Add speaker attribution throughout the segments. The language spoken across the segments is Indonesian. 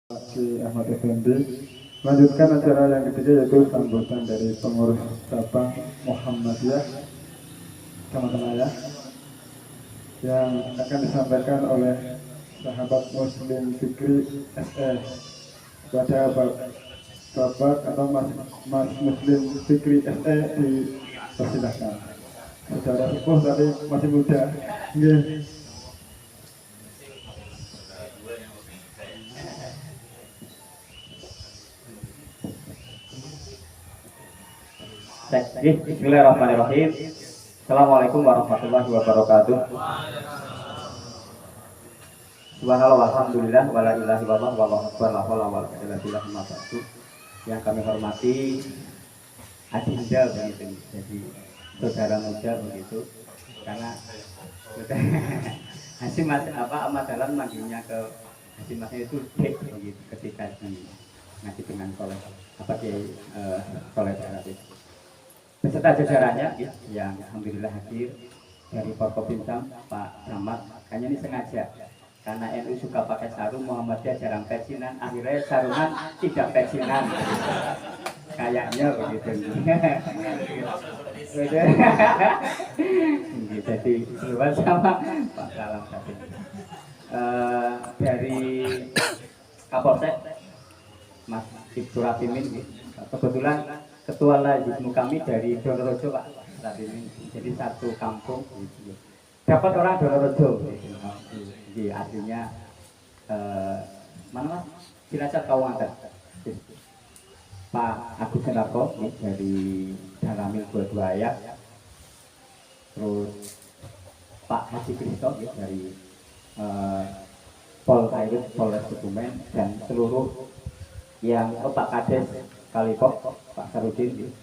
Speaker 1: Ki Ahmad Effendi melanjutkan acara yang ketiga yaitu sambutan dari pengurus cabang Muhammadiyah teman-teman ya, yang akan disampaikan oleh sahabat Muslim Fikri SE kepada Bapak atau Mas Muslim Fikri SE dipersilahkan. Saudara sepuh tapi masih muda. Nggih.
Speaker 2: Bismillahirrahmanirrahim. Assalamualaikum warahmatullahi wabarakatuh. Subhanallah walhamdulillah wala ilaha illallah wallahu akbar la haula wala quwwata illa billah. Yang kami hormati adinda begitu, jadi saudara muda begitu, karena Hasim Ahmad Dahlan manggilnya ke Hasim Mas itu dek begitu ketika di ngaji dengan soleh soleh Arabis beserta jajarannya yang alhamdulillah hadir dari Forkopimda Pak Camat. Hanya ini sengaja karena NU suka pakai sarung, Muhammadiyah jarang pecinan, akhirnya sarungan tidak pecinan kayaknya begitu. Jadi keluar sama Pak Salam tadi dari Kapolsek Mas Ibtu Rafimin, kebetulan ketua lajismu kami dari Donorojo Pak saat ini, jadi satu kampung gitu. Dapat orang Donorojo gitu. Artinya mana Mas Cilacap Kawangan Pak Agus Senarko dari Daramil Dua Ayat, terus Pak Haji Kristo dari Polres Kebumen, dan seluruh yang Pak Kades Kalipok, Pak Sarudin,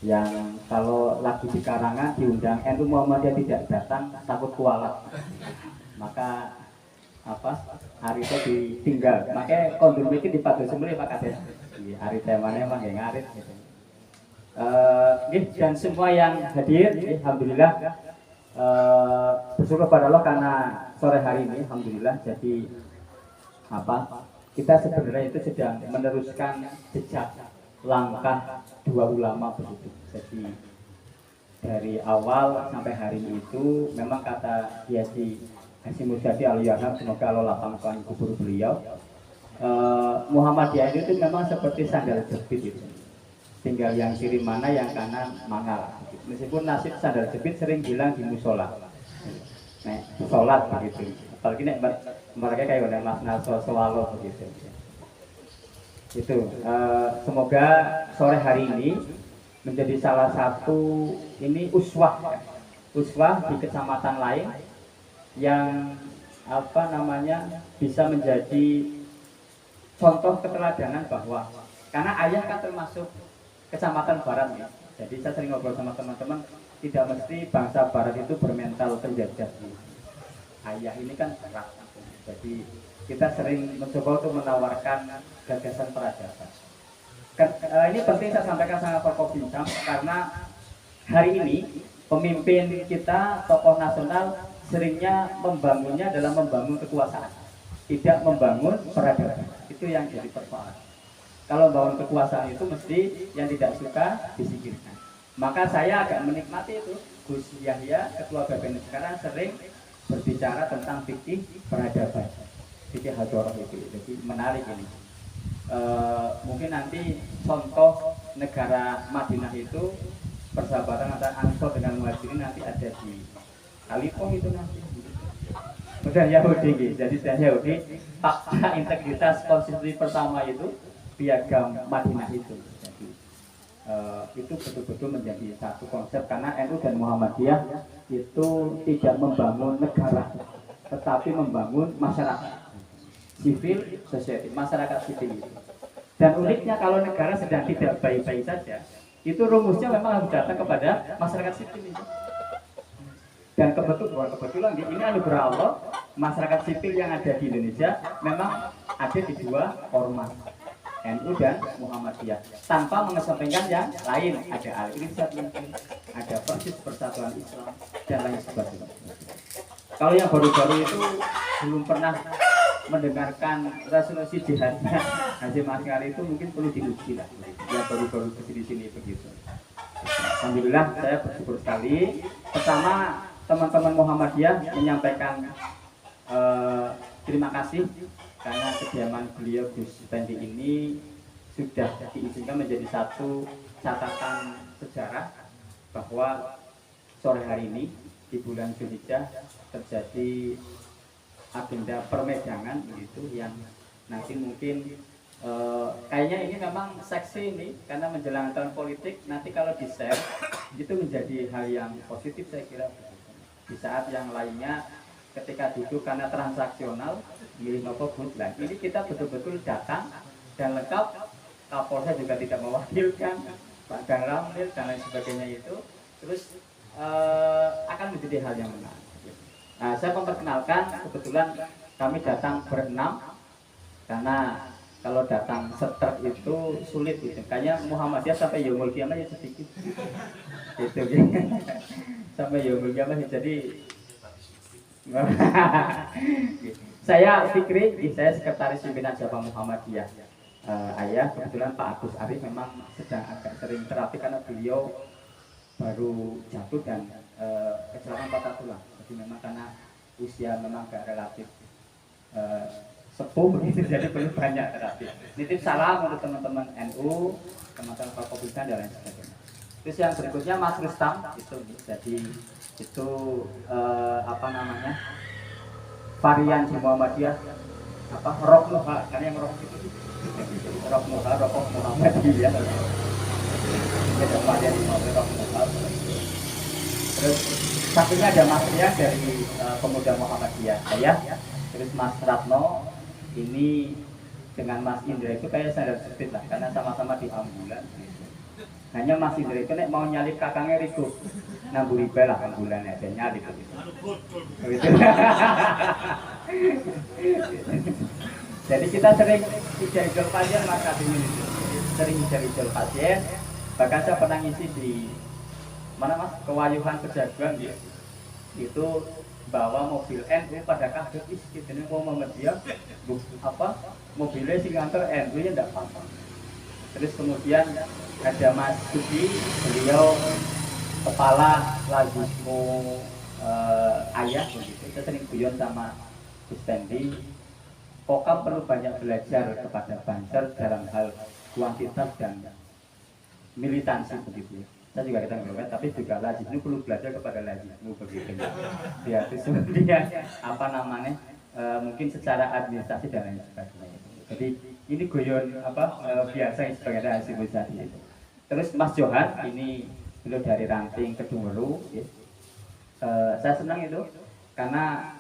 Speaker 2: yang kalau lagi di Karangan diundang NU Muhammadiyah tidak datang takut kualat, maka hari itu ditinggal, makanya kondom itu dipadu semua Pak Kades. Hari temanya emang yang ngarit gitu. Dan semua yang hadir, alhamdulillah bersyukur pada Allah karena sore hari ini alhamdulillah jadi kita sebenarnya itu sedang meneruskan jejak langkah dua ulama begitu. Jadi dari awal sampai hari ini itu memang kata Kiai Hasyim Muzadi Aliyahab, semoga Allah lapangkan kubur beliau, Muhammadiyah itu memang seperti sandal jepit itu, tinggal yang kiri mana yang kanan mana. Meskipun nasib sandal jepit sering bilang di musola, sholat begitu, apalagi mereka kayak udah Mas Naso Sewalo begitu. Itu semoga sore hari ini menjadi salah satu uswah di kecamatan lain yang bisa menjadi contoh keteladanan, bahwa karena Ayah kan termasuk kecamatan barat ya. Jadi saya sering ngobrol sama teman-teman, tidak mesti bangsa barat itu bermental penjajah. Ayah ini kan barat, jadi kita sering mencoba untuk menawarkan gagasan peradaban. Ini penting saya sampaikan sama Forkopimda karena hari ini pemimpin kita, tokoh nasional, seringnya membangunnya dalam membangun kekuasaan, tidak membangun peradaban. Itu yang jadi persoalan. Kalau membangun kekuasaan itu mesti yang tidak suka disingkirkan. Maka saya agak menikmati itu Gus Yahya, ketua BPN sekarang, sering berbicara tentang fikih peradaban, fikih hadroh itu. Jadi menarik ini. Mungkin nanti contoh negara Madinah itu persahabatan antara Ansor dengan Muhajirin nanti ada di Kalipong itu nanti. Udah Yahudi gitu. Jadi sudah Yahudi, fakta integritas konstitusi pertama itu piagam Madinah itu. Jadi itu betul-betul menjadi satu konsep, karena NU dan Muhammadiyah itu tidak membangun negara, tetapi membangun masyarakat civil society, masyarakat sipil itu. Dan uniknya kalau negara sedang tidak baik-baik saja, itu rumusnya memang harus datang kepada masyarakat sipil itu. Dan kebetulan ini anugerah Allah, masyarakat sipil yang ada di Indonesia memang ada di dua ormas, NU dan Muhammadiyah, tanpa mengesampingkan yang lain. Ada Al-Irsyad, ada Persis Persatuan Islam, dan lain sebagainya. Kalau yang baru-baru itu belum pernah mendengarkan resolusi jihadnya Hasyim Asy'ari itu mungkin perlu diuji lah. Ya baru-baru di sini begitu. Alhamdulillah saya bersyukur sekali. Pertama teman-teman Muhammadiyah menyampaikan terima kasih karena kediaman beliau Gus Pendi ini sudah diizinkan menjadi satu catatan sejarah bahwa sore hari ini di bulan Zulhijjah terjadi agenda permedangan begitu yang nanti mungkin kayaknya ini memang seksi ini karena menjelang tahun politik nanti kalau di share itu menjadi hal yang positif saya kira di saat yang lainnya ketika duduk karena transaksional milih nopo lah ini kita betul-betul datang dan lengkap. Kapolres juga tidak mewakilkan Pak Gang Ramil dan lain sebagainya itu terus akan menjadi hal yang menarik. Nah, saya memperkenalkan kebetulan kami datang berenam karena kalau datang setrek itu sulit gitu. Kayaknya Muhammadiyah sampai yaumul qiyamah ya sedikit. Itu sampai yaumul qiyamah jadi saya Fikri, saya sekretaris pimpinan Jabang Muhammadiyah. Ayah kebetulan Pak Agus Arif memang sedang agak sering terapi karena beliau baru jatuh dan kecelakaan patah tulang. Jadi memang karena usia memang agak relatif sepuh begitu jadi perlu banyak terapi. Nitip salam untuk teman-teman NU, teman-teman Fakultas dan lain sebagainya. Terus yang berikutnya Mas Rustam itu jadi itu apa namanya varian di Muhammadiyah apa Roh Muha karena yang Roh itu Roh Muha Roh Muhammadiyah ada varian di Muhammadiyah Roh Muha. Terus satunya ada Mas Ria dari Pemuda Muhammadiyah saya. Terus Mas Ratno ini dengan Mas Indra itu kayak standar sedikit lah karena sama-sama di ambulan. Hanya Mas Indra itu nek mau nyalip kakangnya Riku 6.000 lah ambulan ya nyalip gitu. Jadi kita sering hijau pasien Mas Kadim ini sering hijau pasien. Bahkan saya pernah ngisi di mana Mas Kewayuhan Kejaguan gitu. Itu bawa mobil NU pada kaget ini mau Muhammadiyah apa mobilnya sing nganter NU nya enggak apa-apa. Terus kemudian ada Mas Sugi, beliau kepala Lazismu Ayah begitu. Saya sering guyon sama Gus Tendi. Kokam perlu banyak belajar kepada Banser dalam hal kuantitas dan militansi begitu. Saya juga kita ngomongin, tapi juga Lazis ini perlu belajar kepada Lazismu begitu. Ya, terus kemudian apa namanya mungkin secara administrasi dan lain sebagainya. Jadi ini guyon apa biasa yang sebagai hasil tadi itu. Terus Mas Johan ini beliau dari Ranting Kedunguru. Ya. Saya senang itu karena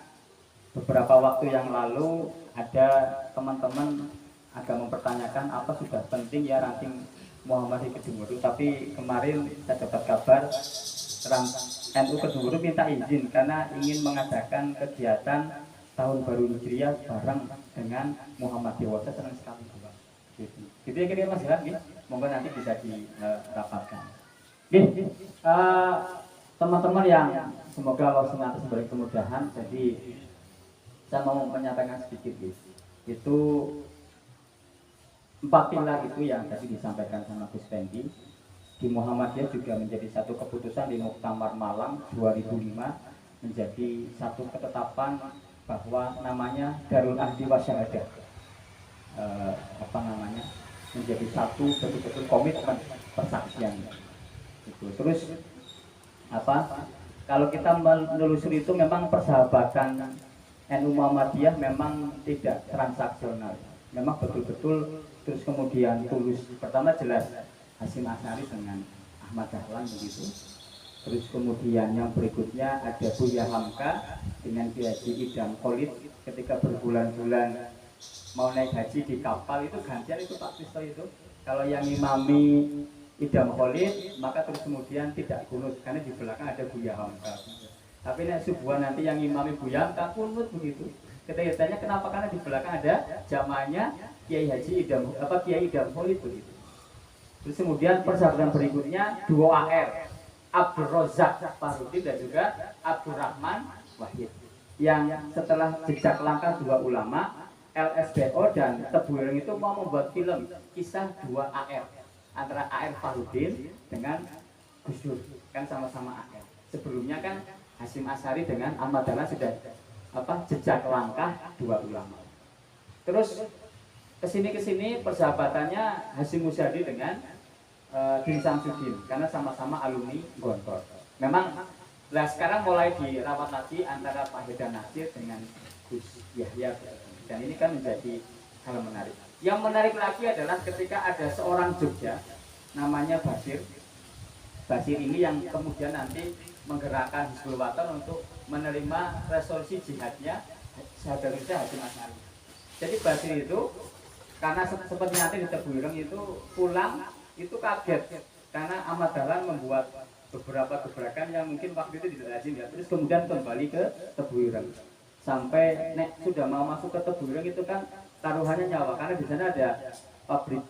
Speaker 2: beberapa waktu yang lalu ada teman-teman agak mempertanyakan apa sudah penting ya Ranting Muhammadiyah Kedunguru, tapi kemarin saya dapat kabar NU Kedunguru minta izin karena ingin mengadakan kegiatan tahun baru Hijriah bareng dengan Muhammadiyah. Saya senang sekali Pak. Gitu ya kira-kira Mas Johan, monggo nanti bisa dirapatkan. Teman-teman yang semoga Allah senantiasa memberi kemudahan. Jadi saya mau menyampaikan sedikit itu 4 pilar itu yang tadi disampaikan sama Gus Pendi di Muhammadiyah juga menjadi satu keputusan di Muktamar Malang 2005 menjadi satu ketetapan bahwa namanya Darul Ahdi Wasyahadah apa namanya menjadi satu betul-betul komitmen persaksian itu. Terus apa kalau kita menelusuri itu memang persahabatan NU Muhammadiyah memang tidak transaksional, memang betul-betul terus kemudian tulus. Pertama jelas Hasyim Asy'ari dengan Ahmad Dahlan begitu. Terus kemudian yang berikutnya ada Buya Hamka dengan Kiai Haji Idam Khalid ketika berbulan-bulan mau naik haji di kapal itu gantian itu Pak Pisto itu. Kalau yang imami Idam Khalid maka terus kemudian tidak kunut karena di belakang ada Buya Hamka. Tapi nek subuhan nanti yang imami Buya Hamka kunut begitu. Kita tanya kenapa karena di belakang ada jamaahnya Kiai Haji Idam Kiai Idam Khalid begitu. Terus kemudian persahabatan berikutnya duo AR Abdul Razak Fahrudi dan juga Abdurrahman Wahid yang setelah jejak langkah dua ulama LSDO dan Tebu Ireng itu mau membuat film kisah dua AR antara AR Farudin dengan Gus Dur, kan sama-sama AR. Sebelumnya kan Hasyim Asy'ari dengan Ahmad Dahlan sudah jejak langkah dua ulama. Terus kesini persahabatannya Hasyim Muzadi dengan Din Samsudin karena sama-sama alumni Gontor. Memang sekarang mulai dirawat lagi antara Pak Haidar Nasir dengan Gus Yahya. Dan ini kan menjadi hal menarik. Yang menarik lagi adalah ketika ada seorang Jogja namanya Basir. Basir ini yang kemudian nanti menggerakkan Hizbul Wathan untuk menerima resolusi jihadnya saudara kita Hasyim Asy'ari. Jadi Basir itu karena seperti nanti di Tebu Ireng itu pulang itu kaget karena Ahmad Dahlan membuat beberapa gebrakan yang mungkin waktu itu tidak lazim ya. Terus kemudian kembali ke Tebu Ireng. Sampai sudah mau masuk ke Tebu Ireng itu kan taruhannya nyawa karena di sana ada pabrik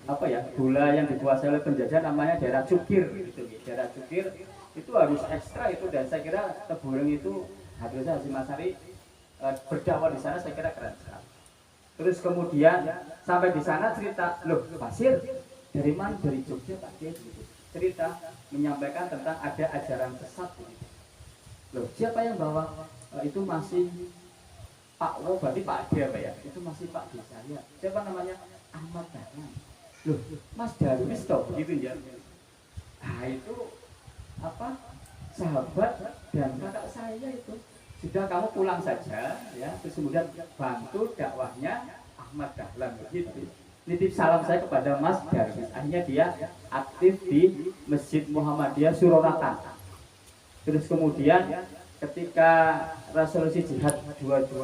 Speaker 2: gula yang dikuasai oleh penjajah namanya daerah Cukir gitu. Daerah Cukir itu harus ekstra itu dan saya kira Tebu Ireng itu harusnya Hasyim Asy'ari berdakwah di sana saya kira keren sekali. Terus kemudian sampai di sana cerita, loh Basir dari mana? Dari Jogja Pak Kiai gitu. Cerita menyampaikan tentang ada ajaran sesat gitu. Loh siapa yang bawa? Itu masih Pak berarti Pak D apa ya? Itu masih Pak D saya. Siapa namanya? Ahmad Dahlan. Loh, Mas Darwis toh gitu ya. Nah, itu sahabat dan kakak saya itu. Sudah kamu pulang saja ya. Terus kemudian bantu dakwahnya Ahmad Dahlan begitu. Nitip salam saya kepada Mas Darwis. Akhirnya dia aktif di Masjid Muhammadiyah Suronatan. Terus kemudian ketika resolusi jihad 22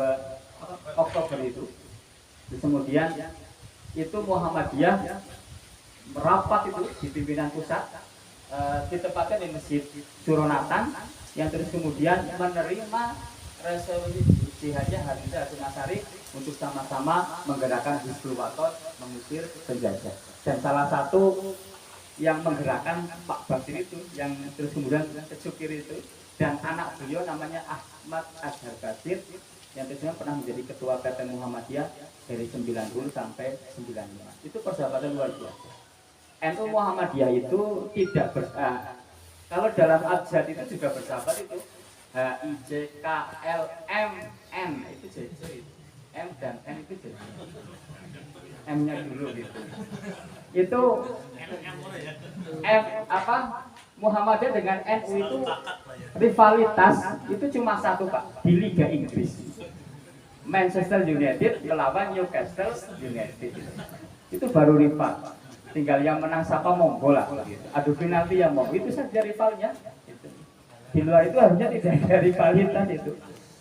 Speaker 2: Oktober itu, terus kemudian itu Muhammadiyah merapat itu di pimpinan pusat, ditempatkan di Masjid Suronatan, yang terus kemudian menerima resolusi jihadnya Hasyim Asy'ari untuk sama-sama menggerakkan Hizbul Wathan mengusir penjajah. Dan salah satu yang menggerakkan Pak Basir itu, yang terus kemudian ke Cukir itu, dan anak beliau namanya Ahmad Azhar Basir yang terusnya pernah menjadi ketua PT Muhammadiyah dari 90 sampai 95. Itu persahabatan luar biasa. NU Muhammadiyah itu tidak kalau dalam abjad itu juga bersahabat itu HIJKLMN itu JJ itu. M dan N itu JJ. M-nya dulu gitu. Itu M Muhammadiyah dengan NU itu rivalitas itu cuma satu Pak di Liga Inggris. Manchester United melawan Newcastle United itu baru rival. Tinggal yang menang siapa monggo lah. Adu penalti yang mau itu saja rivalnya. Di luar itu harusnya tidak ada rivalitas itu.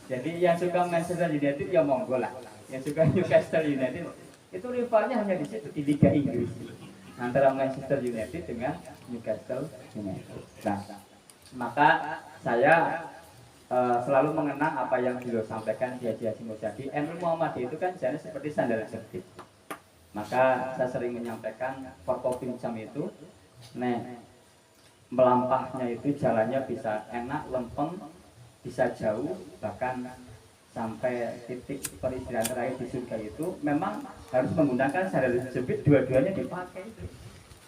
Speaker 2: Jadi yang suka Manchester United ya monggo lah. Yang suka Newcastle United itu rivalnya hanya di situ di Liga Inggris. Antara Manchester United dengan Newcastle United. Nah, maka saya selalu mengenang apa yang beliau sampaikan di Hasyim Muzadi. NU Muhammadiyah itu kan jenis seperti sandal jepit. Maka saya sering menyampaikan Forkopimcam itu, melampahnya itu jalannya bisa enak, lempeng, bisa jauh, bahkan sampai titik peristirahatan terakhir di surga itu memang harus menggunakan sandal jepit, dua-duanya dipakai.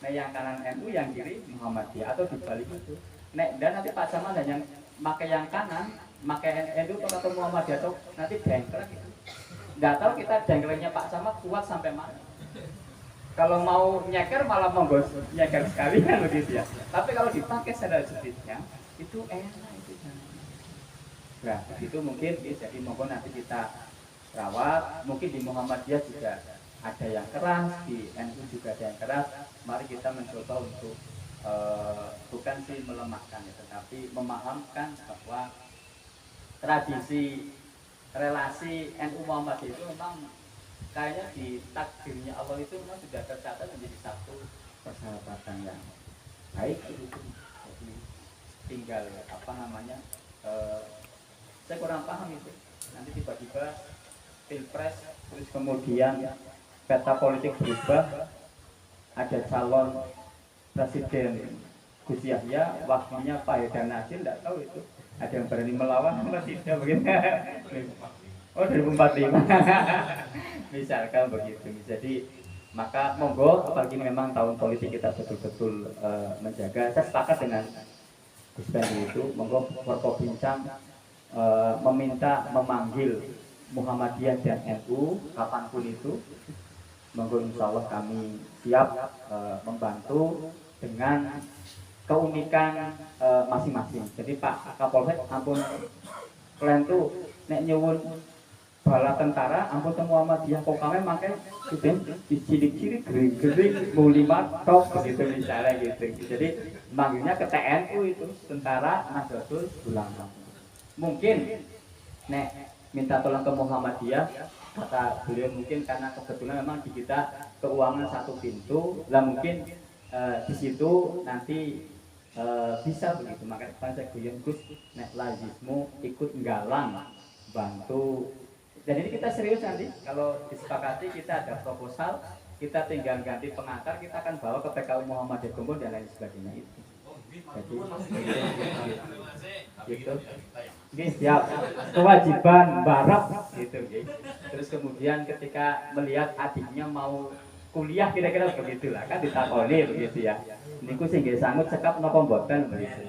Speaker 2: Yang kanan NU, yang kiri Muhammadiyah atau dibalik itu. Dan nanti Pak Camat yang pakai yang kanan, pakai NU atau Muhammadiyah atau nanti dengkleng gitu. Nggak tahu kita dengklengnya Pak Camat kuat sampai mana. Kalau mau nyeker malah monggo nyeker sekali kan begitu ya. Tapi kalau dipakai sandal jepitnya itu enak itu. Nah, itu mungkin jadi monggo nanti kita rawat. Mungkin di Muhammadiyah juga ada yang keras, di NU juga ada yang keras. Mari kita mencoba untuk bukan sih melemahkan ya, tetapi memahamkan bahwa tradisi relasi NU Muhammadiyah itu memang kayaknya di takdirnya Allah itu memang sudah tercatat menjadi satu persahabatan yang baik itu. Jadi tinggal saya kurang paham itu. Nanti tiba-tiba pilpres terus kemudian peta politik berubah, ada calon presiden Gus Yahya, wakilnya Pak Haidar Nasir, tidak tahu itu ada yang berani melawan atau tidak begitu. Oh 2045. Misalkan begitu. Jadi maka monggo apalagi ini memang tahun politik kita betul-betul menjaga. Saya sepakat dengan Gus Fendi itu monggo Forkobincang meminta memanggil Muhammadiyah dan NU kapanpun itu monggo insya Allah kami siap membantu dengan keunikan masing-masing. Jadi Pak Kapolsek ampun kalian tuh nek nyuwun bala tentara ampun temu Muhammadiyah kok kami makai gitu dicilik-cilik gering-gering mau 5 tok begitu misalnya gitu. Jadi manggilnya ke TNU itu Tentara Nahdlatul Ulama. Mungkin nek minta tolong ke Muhammadiyah kata beliau mungkin karena kebetulan memang di kita keuangan satu pintu lah mungkin di situ nanti bisa begitu. Makanya saya guyon Gus nek lazismu ikut nggalang bantu. Jadi ini kita serius nanti kalau disepakati kita ada proposal kita tinggal ganti pengantar kita akan bawa ke PKU Muhammadiyah Gembong dan lain sebagainya itu. Jadi gitu. Ini siap kewajiban barak gitu. Terus kemudian ketika melihat adiknya mau kuliah kira-kira begitulah kan ditakoni begitu ya. Niku sing nggih sangut cekap napa mboten begitu.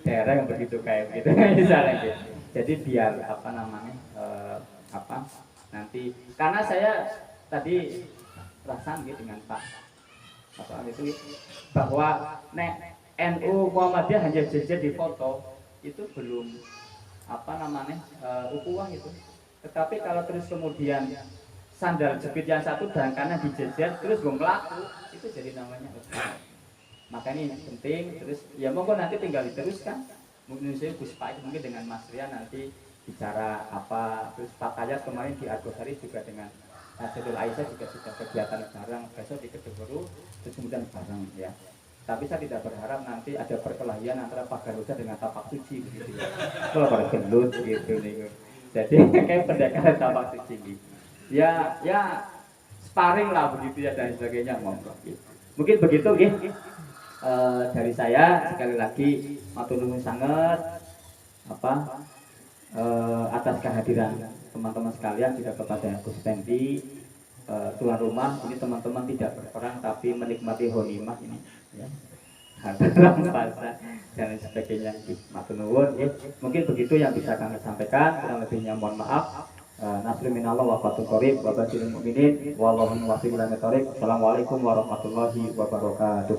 Speaker 2: Dereng begitu kayak gitu misalnya gitu. Jadi biar apa namanya nanti karena saya tadi rasa gitu dengan Pak itu bahwa nek NU Muhammadiyah hanya jejer di foto itu belum ukuah itu. Tetapi kalau terus kemudian sandal jepit yang satu dan kanan dijejer terus gue melaku itu jadi namanya ukuah. Maka ini penting terus ya monggo nanti tinggal diteruskan. Mungkin saya Gus Pak mungkin dengan Mas Rian nanti bicara apa terus Pak Kayat kemarin di Argosari juga dengan Saidul Aisyah juga sudah kegiatan bareng besok di Kedeburu terus kemudian bareng ya. Tapi saya tidak berharap nanti ada perkelahian antara Pak Garuda dengan Tapak Suci begitu ya. Kalau pada gelut gitu nih. Jadi kayak pendekatan Tapak Suci gitu. Ya sparring lah begitu ya dan sebagainya monggo gitu. Mungkin begitu gitu. Dari saya sekali lagi matur nuwun sangat atas kehadiran teman-teman sekalian juga kepada Gus Fendi tuan rumah ini teman-teman tidak berperang tapi menikmati honimah ini ya rampasan dan sebagainya matur nuwun ya. Mungkin begitu yang bisa kami sampaikan kurang lebihnya mohon maaf. Nasrul minallah wa fatul qarib wa basyiril mu'minin wallahu muwaffiq ila thoriq. Assalamualaikum warahmatullahi wabarakatuh.